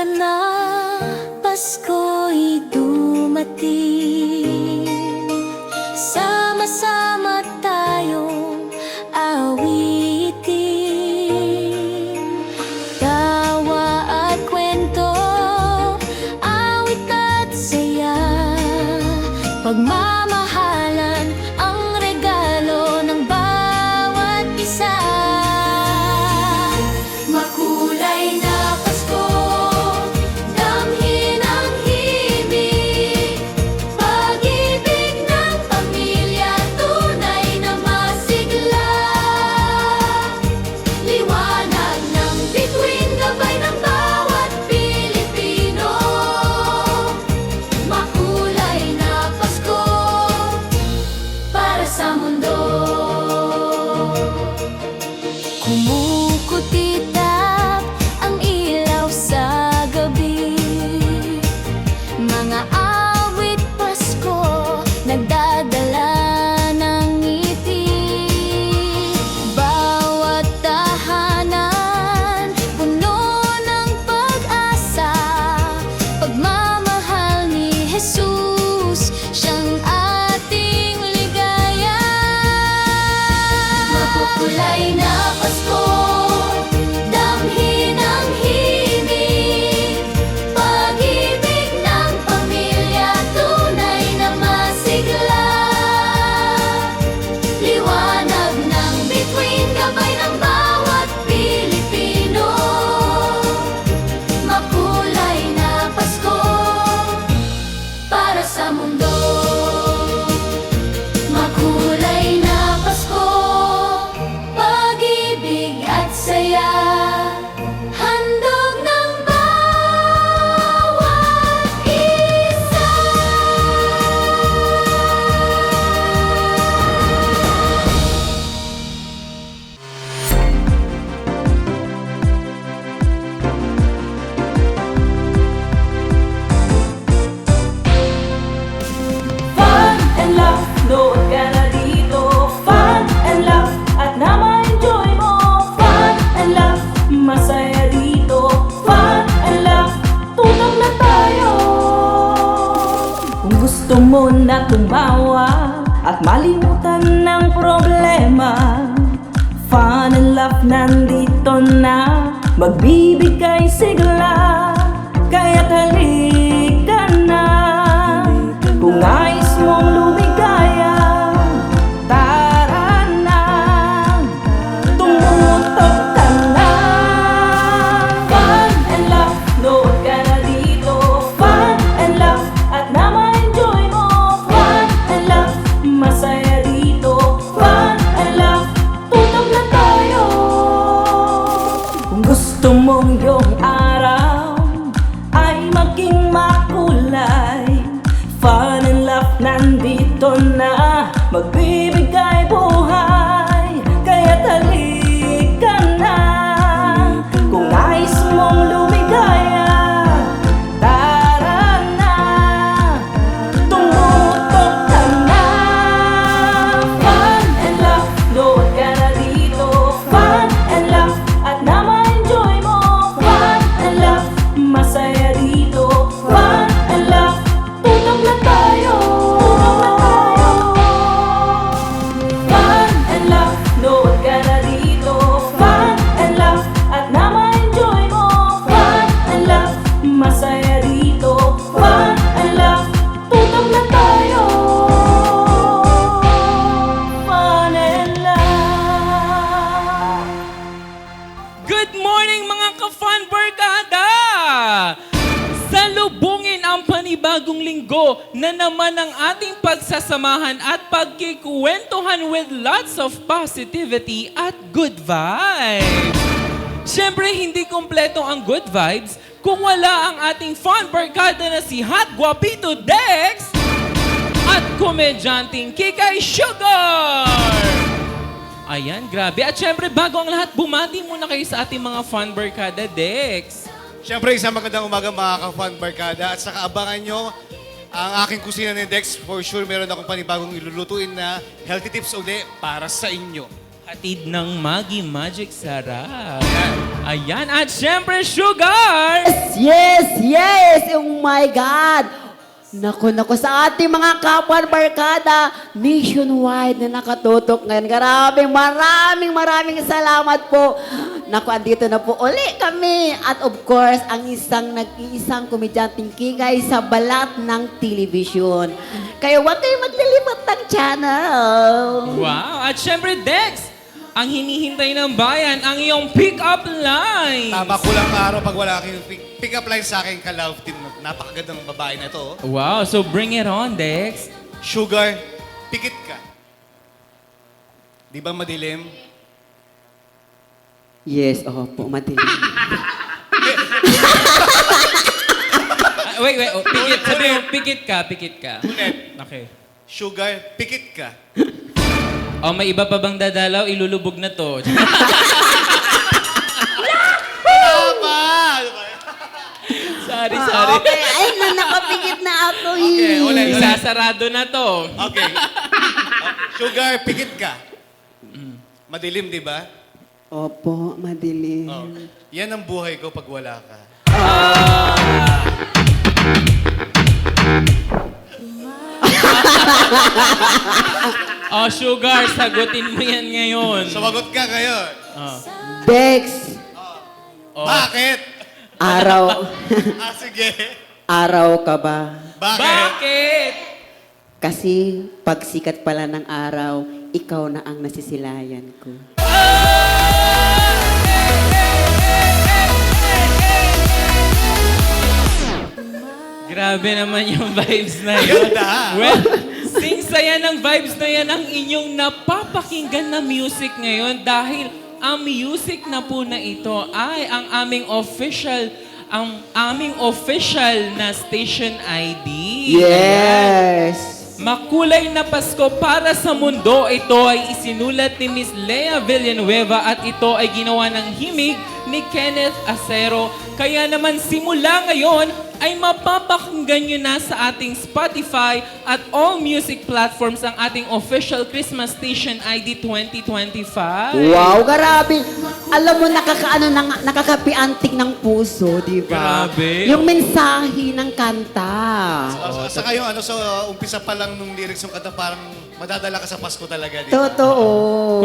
ka na, Pasko'y dumating. Sama-sama tayong awitin. Tawa at kwento, awit at saya, pagmamahalan ang regalo ng bawat isa. Makulay na Pasko, damhin ang himig, pag-ibig ng pamilya, tunay na masigla. Liwanag ng bituin, gabay ng bawat Pilipino. Makulay na Pasko para sa mundo. Kumukutitap ang ilaw sa gabi, mga awit Pasko nagdadala ng ngiti. Bawat tahanan puno ng pag-asa, pagmamahal ni Jesus, siyang ating ligaya. Makukulay na Pasko, damhin ang himig, pag-ibig ng pamilya, tunay na masigla. Liwanag ng bituin, gabay ng bawat Pilipino. Makulay na Pasko para sa mundo. Makulay na Pasko, pag-ibig at saya, handog ng bawat isa. Fun and laugh, nood ka na dito. Fun and laugh, at na-ma-enjoy mo. Fun and laugh, masaya dito. Fun and laugh, tutok na tayo. Kung gusto mo na tumawa at malimutan ng problema, Fun and laugh nandito na, magbibigay sigla. Kaya't halika na, kung nais mong lumigaya, tara na, tumutok ka na. Fun and laugh, nood ka na dito. Fun and laugh, at na-ma-enjoy mo. Fun and laugh, masaya dito. Fun and laugh, tutok na tayo. Kung gusto mong iyong araw ay maging makulay, Fun and laugh nandito na, magbibigay buhay. Kaya't halika na, kung nais mong lumigaya, tara na, tumutok ka na. Fun and laugh, nood ka na dito. Fun and laugh, at na-ma-enjoy mo. Fun and laugh, masaya dito. Fun and laugh, tutok na tayo. Fun and laugh, nood ka na dito. Fun and laugh, at na-ma-enjoy mo. Fun and laugh, masaya dito. Fun and laugh, tutok na tayo. Fun and laugh. Good morning mga ka-fun barkada! Salubungin ang panibagong linggo na naman ang ating pagsasamahan at pagkikwentuhan with lots of positivity at good vibes. Siyempre, hindi kompleto ang good vibes kung wala ang ating fun barkada na si Hot Guapito Dex at komedyanting Kikay Sugar! Ayan, grabe. At syempre, bago ang lahat, bumati muna kayo sa ating mga fun barkada, Dex. Siyempre, isang magandang umaga mga ka-fun barkada. At saka abangan nyo ang aking kusina ni Dex. For sure, meron akong panibagong ilulutuin na healthy tips uli para sa inyo. Hatid ng Maggi Magic Sarap. Ayan. Ayan, at syempre, Sugar! Yes! Oh my God! Naku, sa ating mga kapwa barkada nationwide na nakatutok ngayon. Maraming salamat po. Naku, andito na po uli kami. At of course, ang nag-iisang komedyanteng kigay sa balat ng television. Kaya huwag kayong maglilipat ng channel. Wow! At syempre, Dex! Ang hinihintay ng bayan, ang iyong pick-up line! Tama ko lang araw pag wala kang pick-up line sa akin ka-love team. Napakagandang babae na ito. Oh. Wow, so bring it on, Dex. Sugar, pikit ka. Di ba madilim? Yes, opo, madilim. Wait, oh, pikit. Sabi mo, pikit ka. Ulit. Okay. Sugar, pikit ka. Oh, may iba pa bang dadalaw? Ilulubog na to. Tama! sorry. Okay, ay, nakapikit na ako. Okay, ulit. Isasarado na to. Okay. Sugar, pikit ka. Madilim, di ba? Opo, madilim. Oh. Yan ang buhay ko pag wala ka. Oh, Sugar, sagutin mo yan ngayon. Sumagot ka ngayon. Oh. Dex, Oh. Bakit? araw, Sige. araw ka ba? Bakit? Bakit? Kasi pagsikat pala ng araw, ikaw na ang nasisilayan ko. Grabe naman yung vibes na yun. Ganda. Well, sing saya ng vibes na yan ang inyong napapakinggan na music ngayon dahil ang music na po na ito ay ang aming official na station ID. Yes! Makulay na Pasko para sa mundo. Ito ay isinulat ni Miss Lea Villanueva at ito ay ginawa ng himig ni Kenneth Acero. Kaya naman simula ngayon ay mapapakinggan nyo na sa ating Spotify at all music platforms ang ating official Christmas Station ID 2025. Wow, grabe! Alam mo, nakakapiantik ng puso, di ba? Grabe. Yung mensahe ng kanta. Saka yung umpisa pa lang nung lyrics yung kanta, parang madadala ka sa Pasko talaga. Di ba? Totoo.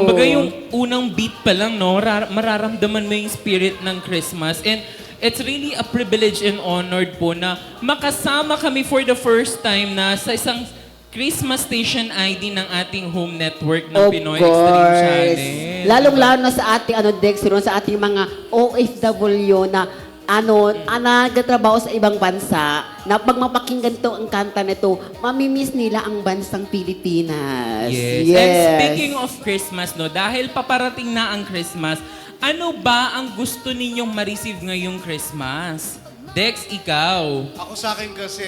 Kumbaga yung unang beat pa lang, no, mararamdaman mo yung spirit ng Christmas. And it's really a privilege and honored po na makasama kami for the first time na sa isang Christmas Station ID ng ating home network ng Of Pinoy Extreme course. Channel. Lalong-lalo na sa ating Dex, sa ating mga OFW na nagtatrabaho sa ibang bansa, na pag mapakinggan to ang kanta nito, mamimiss nila ang bansang Pilipinas. Yes. And speaking of Christmas, no, dahil paparating na ang Christmas, ano ba ang gusto ninyong ma-receive ngayong Christmas? Dex, ikaw. Ako sa akin kasi,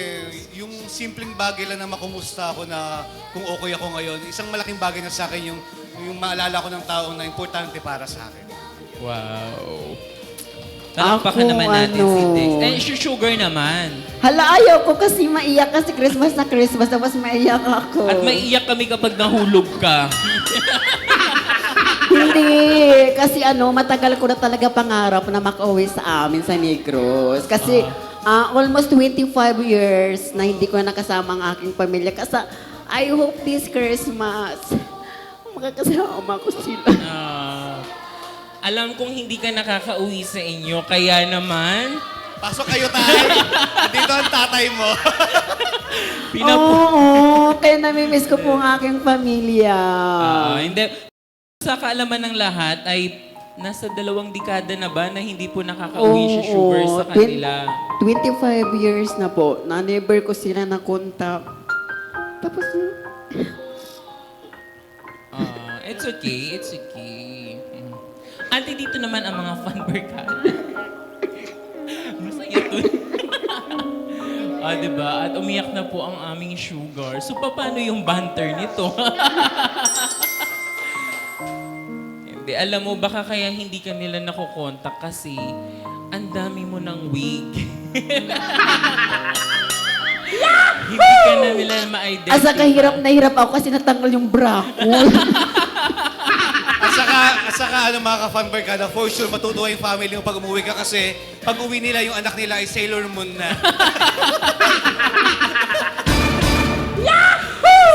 yung simpleng bagay lang na makumusta ako na kung okay ako ngayon, isang malaking bagay na sa akin yung maalala ko ng tao na importante para sa akin. Wow. Talampakan Ako, naman natin si Dex. Eh, Sugar naman. Hala, ayaw ko kasi maiyak kasi Christmas na Christmas, tapos maiyak ako. At maiiyak kami kapag nahulog ka. Hindi, kasi matagal ko na talaga pangarap na makauwi sa amin sa Negros. Kasi almost 25 years na hindi ko nakasama ang aking pamilya. Kasi I hope this Christmas, makakasama ko sila. Alam kong hindi ka nakakauwi sa inyo, kaya naman... Pasok kayo tayo. Dito ang tatay mo. Oo, kaya namimiss ko po ang aking pamilya. Hindi. Sa kaalaman ng lahat ay nasa 2 dekada na ba na hindi po nakakauwi si Sugar sa kanila? 25 years na po, na never ko sila na-contact. Tapos, It's okay. Ante, dito naman ang mga fan barkada. Masaya to. Diba? At umiyak na po ang aming Sugar. So, paano yung banter nito? Hindi, alam mo, baka kaya hindi ka nila nakukontak kasi ang dami mo ng wig. Hindi ka na nila ma-identify. asa kahirap na hirap ako kasi natanggal yung bra ko. At saka mga ka-fan barkada, for sure matutuwa yung family mo pag umuwi ka kasi pag uwi nila, yung anak nila ay Sailor Moon na.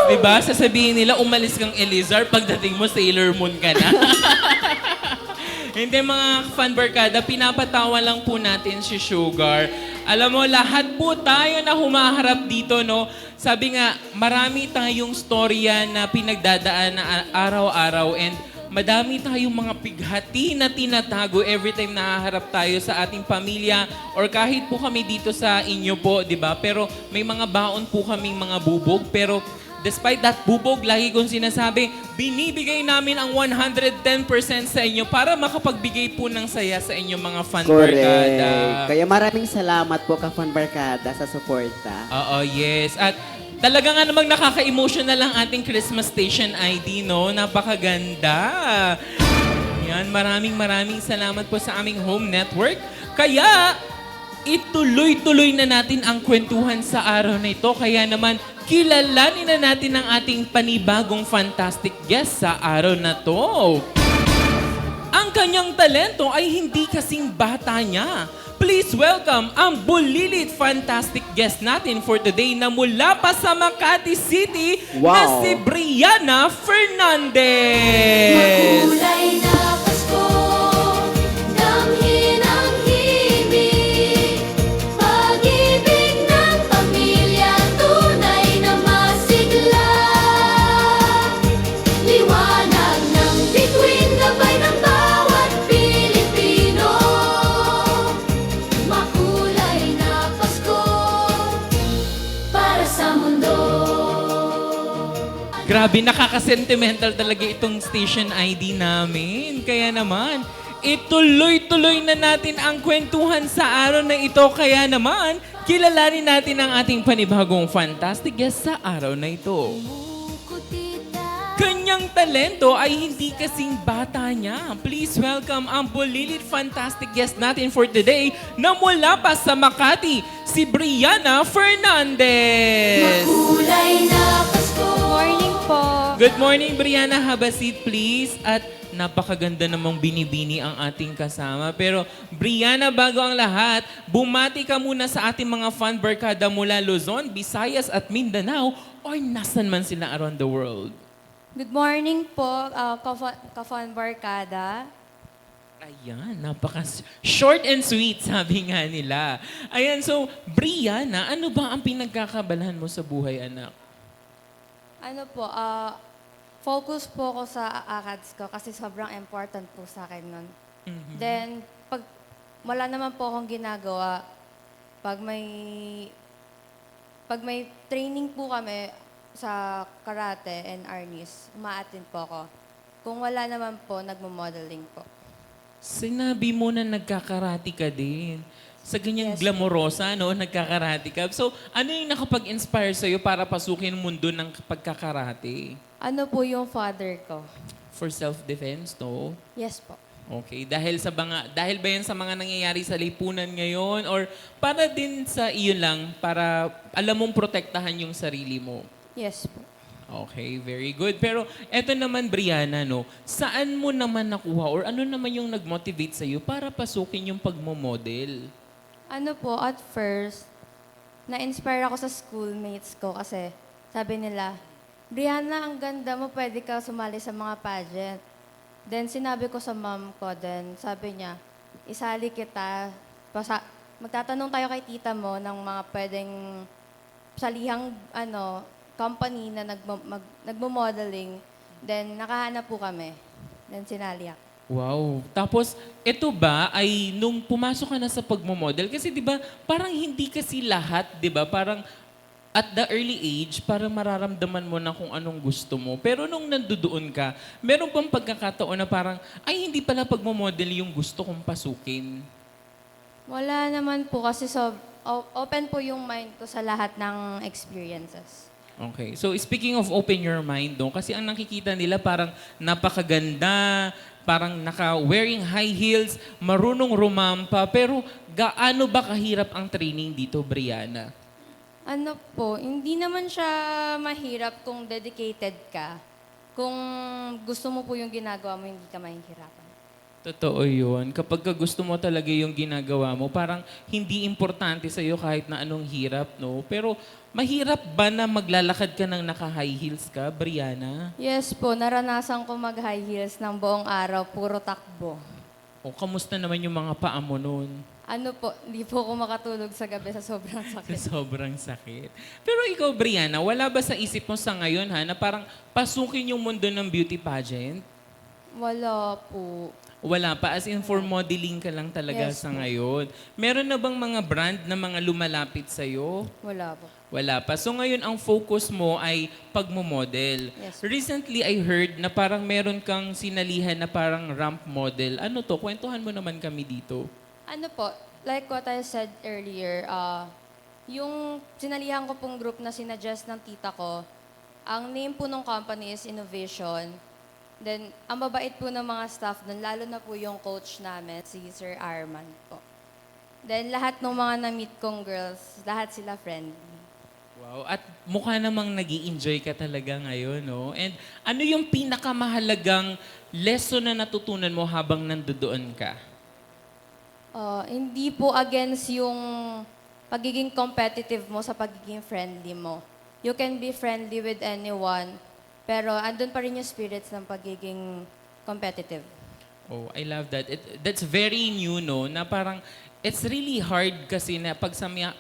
Diba? Sasabihin nila, umalis kang Elizar, pagdating mo, Sailor Moon ka na. Hindi mga fan barkada, pinapatawa lang po natin si Sugar. Alam mo, lahat po tayo na humaharap dito, no? Sabi nga, marami tayong storya na pinagdadaan na araw-araw and madami tayong mga pighati na tinatago every time nahaharap tayo sa ating pamilya or kahit po kami dito sa inyo po, di ba? Pero may mga baon po kaming mga bubog, pero despite that bubog, lagi kong sinasabi, binibigay namin ang 110% sa inyo para makapagbigay po ng saya sa inyong mga fan barkada. Kaya maraming salamat po ka-fan barkada sa suporta. Oo, yes. At talaga nga namang nakaka-emotional ang ating Christmas Station ID, no? Napakaganda. Yan, maraming salamat po sa aming home network. Kaya, ituloy-tuloy na natin ang kwentuhan sa araw na ito. Kaya naman, kilalanin na natin ang ating panibagong fantastic guest sa araw na to. Ang kanyang talento ay hindi kasing bata niya. Please welcome ang bulilit fantastic guest natin for today na mula pa sa Makati City na Wow. si Brianna Fernandez. Kulay na Pasko, damhin ang himig, pag-ibig ng pamilya, tunay na masigla. Liwanag ng bituin, gabay ng bawat Pilipino. Makulay na Pasko, para sa mundo. Grabe, nakaka-sentimental talaga itong station ID namin. Kaya naman, ituloy-tuloy na natin ang kwentuhan sa araw na ito. Kaya naman, kilalanin natin ang ating panibagong fantastic guest sa araw na ito. Kanyang talento ay hindi kasing bata niya. Please welcome ang bulilit fantastic guest natin for today na mula pa sa Makati, si Brianna Fernandez. Kulay na Pasko. Morning po. Good morning, Brianna. Have a seat, please. At napakaganda namang binibini ang ating kasama. Pero, Brianna, bago ang lahat, bumati ka muna sa ating mga fan barkada mula Luzon, Visayas at Mindanao or nasan man sila around the world. Good morning po, ka-fan barkada. Ayan, napaka-short and sweet, sabi nga nila. Ayan, so, Brianna, ano ba ang pinagkakabalahan mo sa buhay, anak? Ano po, focus po ako sa ACADS ko kasi sobrang important po sa akin nun. Then, pag wala naman po akong ginagawa, pag may training po kami sa karate and arnis, uma-attend po ako. Kung wala naman po, nagmo-modeling po. Sinabi mo na nagkakarati ka din. Sa ganyang glamorosa, no? Nagkakarati ka. So, ano yung nakapag-inspire sa'yo para pasukin ang mundo ng pagkakarate? Ano po yung father ko? For self-defense, no? Yes po. Okay. Dahil ba yan sa mga nangyayari sa lipunan ngayon? Or para din sa iyo lang, para alam mong protektahan yung sarili mo? Yes po. Okay, very good. Pero eto naman, Brianna, no? Saan mo naman nakuha or ano naman yung nag-motivate sa'yo para pasukin yung pagmomodel? Ano po, at first, na-inspire ako sa schoolmates ko kasi sabi nila, Brianna, ang ganda mo, pwede ka sumali sa mga pageant. Then sinabi ko sa mom ko, then sabi niya, isali kita, magtatanong tayo kay tita mo ng mga pwedeng salihang company na nagmo-modeling. Then nakahanap po kami. Then sinali ako. Wow. Tapos, ito ba ay nung pumasok ka na sa pagmomodel? Kasi di ba parang hindi kasi lahat, di ba? Parang at the early age, parang mararamdaman mo na kung anong gusto mo. Pero nung nandoon ka, meron bang pagkakataon na parang, ay hindi pala pagmomodel yung gusto kong pasukin? Wala naman po kasi open po yung mind ko sa lahat ng experiences. Okay. So, speaking of open your mind, no? Kasi ang nakikita nila parang napakaganda, parang naka-wearing high heels, marunong rumampa, pero gaano ba kahirap ang training dito, Brianna? Ano po, hindi naman siya mahirap kung dedicated ka. kung gusto mo po yung ginagawa mo, hindi ka mahihirapan. Totoo yun. Kapag ka gusto mo talaga yung ginagawa mo, parang hindi importante sa'yo kahit na anong hirap, no? Pero mahirap ba na maglalakad ka ng naka-high heels ka, Brianna? Yes po, naranasan ko mag-high heels ng buong araw, puro takbo. O kamusta naman yung mga paa mo nun? Ano po, hindi po ako makatulog sa gabi sa sobrang Sa sakit. sobrang sakit. Pero ikaw, Brianna, wala ba sa isip mo sa ngayon, ha, na parang pasukin yung mundo ng beauty pageant? Wala po. Wala pa, as in for modeling ka lang talaga Yes sa po. ngayon. Meron na bang mga brand na mga lumalapit sa'yo? Wala po. Wala pa. So ngayon, ang focus mo ay pagmomodel. Yes. Recently, I heard na parang meron kang sinalihan na parang ramp model. Ano to? Kwentuhan mo naman kami dito. Ano po, like what I said earlier, yung sinalihan ko pong group na sinadjust ng tita ko, ang name po ng company is Innovation. Then, ang mabait po ng mga staff doon, lalo na po yung coach namin, si Sir Arman po. Then, lahat ng mga na-meet kong girls, lahat sila friendly. Wow. At mukha namang nag enjoy ka talaga ngayon, no? And ano yung pinakamahalagang lesson na natutunan mo habang nandoon ka? Hindi po against yung pagiging competitive mo sa pagiging friendly mo. You can be friendly with anyone, pero andun pa rin yung spirits ng pagiging competitive. Oh, I love that. That's very new, no? Na parang it's really hard kasi na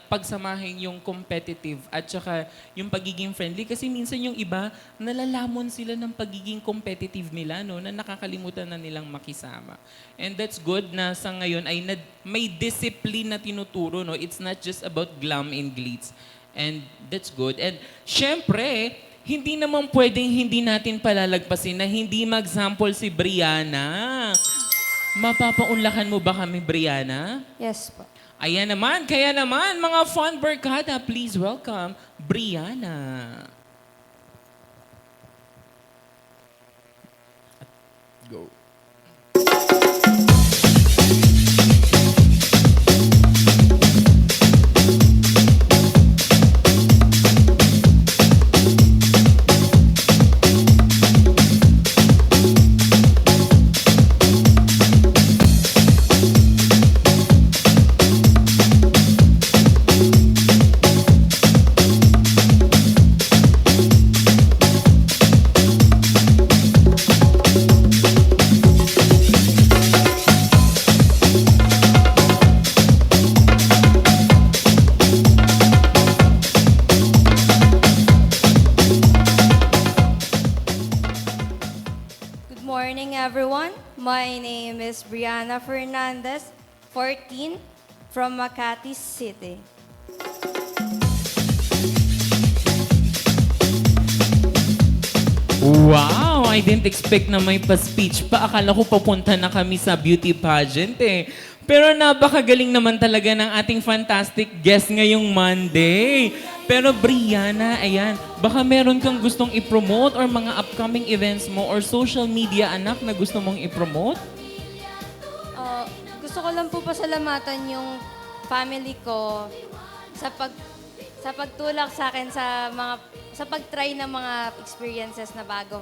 pagsamahin yung competitive at saka yung pagiging friendly kasi minsan yung iba nalalamon sila ng pagiging competitive nila, no? Na nakakalimutan na nilang makisama. And that's good na sa ngayon ay may discipline na tinuturo, no? It's not just about glam and glitz. And that's good. And syempre, hindi naman pwedeng hindi natin palalagpasin na hindi mag-sample si Brianna. Mapapaunlakan mo ba kami, Brianna? Yes po. Ayan naman, kaya naman, mga fun barkada, please welcome Brianna. Go. Good morning, everyone. My name is Brianna Fernandez, 14, from Makati City. Wow! I didn't expect na may pa-speech pa. Akala ko papunta na kami sa beauty pageant eh. Pero napakagaling naman talaga ng ating fantastic guest ngayong Monday. Pero Brianna, ayan, baka meron kang gustong i-promote or mga upcoming events mo or social media anak na gusto mong i-promote? Gusto ko lang po pasalamatan yung family ko sa pagtulak sa akin sa pag-try ng mga experiences na bago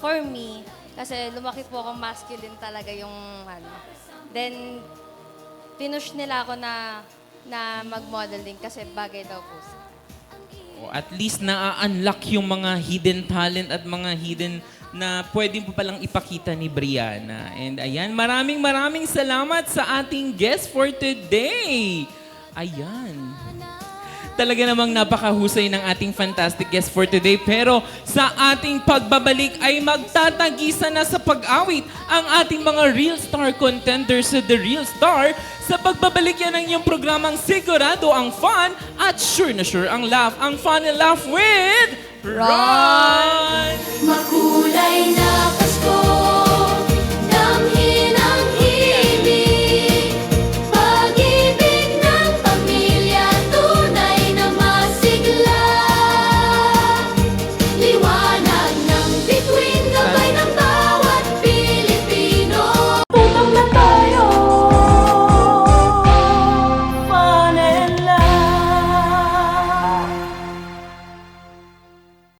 for me. Kasi lumaki po akong masculine talaga yung ano. Then, pinush nila ako na mag-modeling kasi bagay daw po. O at least na-unlock yung mga hidden talent at mga hidden na pwede mo palang ipakita ni Brianna. And ayan, maraming salamat sa ating guest for today. Ayan. Talaga namang napakahusay ng ating fantastic guest for today. Pero sa ating pagbabalik ay magtatagisan na sa pag-awit ang ating mga Real Star contenders sa The Real Star sa pagbabalik yan ng inyong programang sigurado ang fun at sure na sure ang laugh. Ang fun and laugh with Ron!